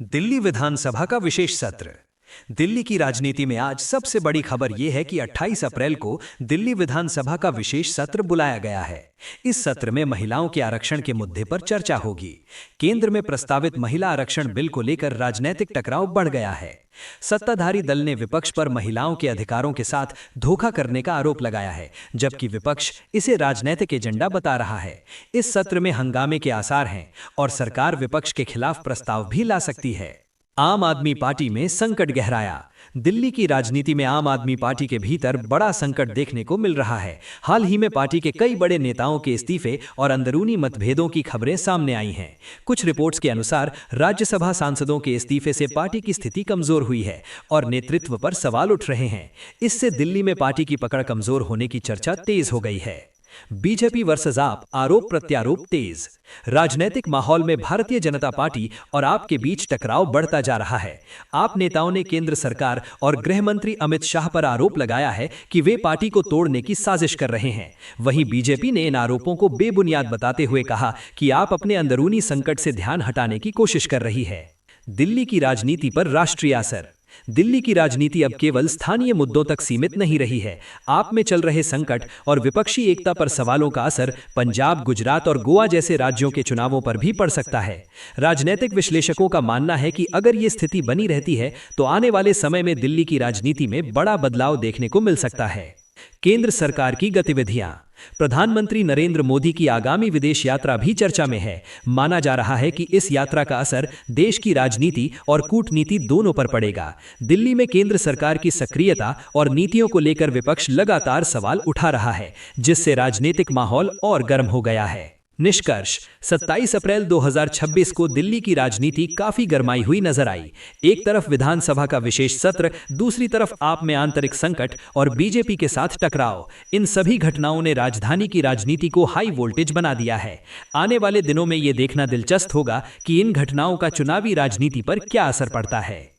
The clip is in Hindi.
दिल्ली विधानसभा का विशेष सत्र। दिल्ली की राजनीति में आज सबसे बड़ी खबर यह है कि 28 अप्रैल को दिल्ली विधानसभा का विशेष सत्र बुलाया गया है। इस सत्र में महिलाओं के आरक्षण के मुद्दे पर चर्चा होगी। केंद्र में प्रस्तावित महिला आरक्षण बिल को लेकर राजनीतिक टकराव बढ़ गया है। सत्ताधारी दल ने विपक्ष पर महिलाओं के अधिकारों के साथ धोखा करने का आरोप लगाया है, जबकि विपक्ष इसे राजनीतिक एजेंडा बता रहा है। इस सत्र में हंगामे के आसार हैं और सरकार विपक्ष के खिलाफ प्रस्ताव भी ला सकती है। आम आदमी पार्टी में संकट गहराया। दिल्ली की राजनीति में आम आदमी पार्टी के भीतर बड़ा संकट देखने को मिल रहा है। हाल ही में पार्टी के कई बड़े नेताओं के इस्तीफे और अंदरूनी मतभेदों की खबरें सामने आई हैं। कुछ रिपोर्ट्स के अनुसार राज्यसभा सांसदों के इस्तीफे से पार्टी की स्थिति कमजोर हुई है और नेतृत्व पर सवाल उठ रहे हैं। इससे दिल्ली में पार्टी की पकड़ कमजोर होने की चर्चा तेज हो गई है। बीजेपी वर्सेस आप, आरोप प्रत्यारोप तेज। राजनीतिक माहौल में भारतीय जनता पार्टी और आप के बीच टकराव बढ़ता जा रहा है। आप नेताओं ने केंद्र सरकार और गृह मंत्री अमित शाह पर आरोप लगाया है कि वे पार्टी को तोड़ने की साजिश कर रहे हैं। वहीं बीजेपी ने इन आरोपों को बेबुनियाद बताते हुए कहा कि आप अपने अंदरूनी संकट से ध्यान हटाने की कोशिश कर रही है। दिल्ली की राजनीति पर राष्ट्रीय असर। दिल्ली की राजनीति अब केवल स्थानीय मुद्दों तक सीमित नहीं रही है। आप में चल रहे संकट और विपक्षी एकता पर सवालों का असर पंजाब, गुजरात और गोवा जैसे राज्यों के चुनावों पर भी पड़ सकता है। राजनीतिक विश्लेषकों का मानना है कि अगर ये स्थिति बनी रहती है तो आने वाले समय में दिल्ली की राजनीति में बड़ा बदलाव देखने को मिल सकता है। केंद्र सरकार की गतिविधियां। प्रधानमंत्री नरेंद्र मोदी की आगामी विदेश यात्रा भी चर्चा में है। माना जा रहा है कि इस यात्रा का असर देश की राजनीति और कूटनीति दोनों पर पड़ेगा। दिल्ली में केंद्र सरकार की सक्रियता और नीतियों को लेकर विपक्ष लगातार सवाल उठा रहा है, जिससे राजनीतिक माहौल और गर्म हो गया है। निष्कर्ष: 27 अप्रैल 2026 को दिल्ली की राजनीति काफी गरमाई हुई नजर आई। एक तरफ विधानसभा का विशेष सत्र, दूसरी तरफ आप में आंतरिक संकट और बीजेपी के साथ टकराव। इन सभी घटनाओं ने राजधानी की राजनीति को हाई वोल्टेज बना दिया है। आने वाले दिनों में ये देखना दिलचस्प होगा कि इन घटनाओं का चुनावी राजनीति पर क्या असर पड़ता है।